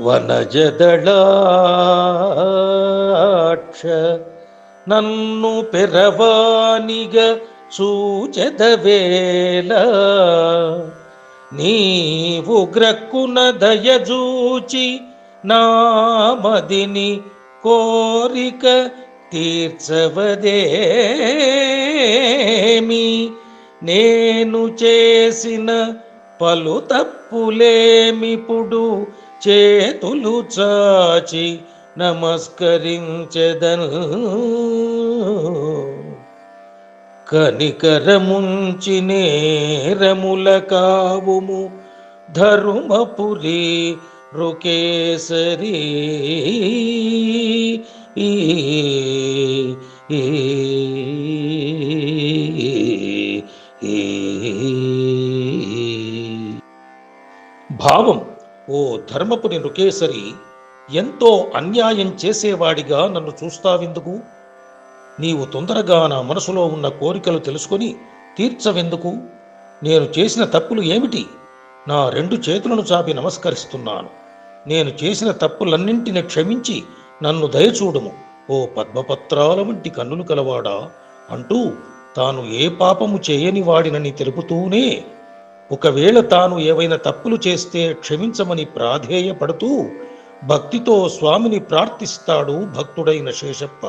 వనజదళాక్ష నన్ను పెరవానిగ సూచెదవేళ నీవు గ్రక్కున దయజూచి నామదిని కోరిక తీర్చవదేమి. నేను చేసిన పలు తప్పులేమిపుడు చేతులు చాచి నమస్కరించెదను. కనికరముంచి నేరముల కావుము ధర్మపురి రుకేసరి. భావం: ఓ ధర్మపురి నృకేసరి, ఎంతో అన్యాయం చేసేవాడిగా నన్ను చూస్తావెందుకు? నీవు తొందరగా నా మనసులో ఉన్న కోరికలు తెలుసుకొని తీర్చవెందుకు? నేను చేసిన తప్పులు ఏమిటి? నా 2 చేతులను చాపి నమస్కరిస్తున్నాను. నేను చేసిన తప్పులన్నింటిని క్షమించి నన్ను దయచూడుము, ఓ పద్మపత్రాల వంటి కన్నులు కలవాడా అంటూ తాను ఏ పాపము చేయని వాడినని తెలుపుతూనే, ఒకవేళ తాను ఏవైనా తప్పులు చేస్తే క్షమించమని ప్రాధేయపడుతూ భక్తితో స్వామిని ప్రార్థిస్తాడు భక్తుడైన శేషప్ప.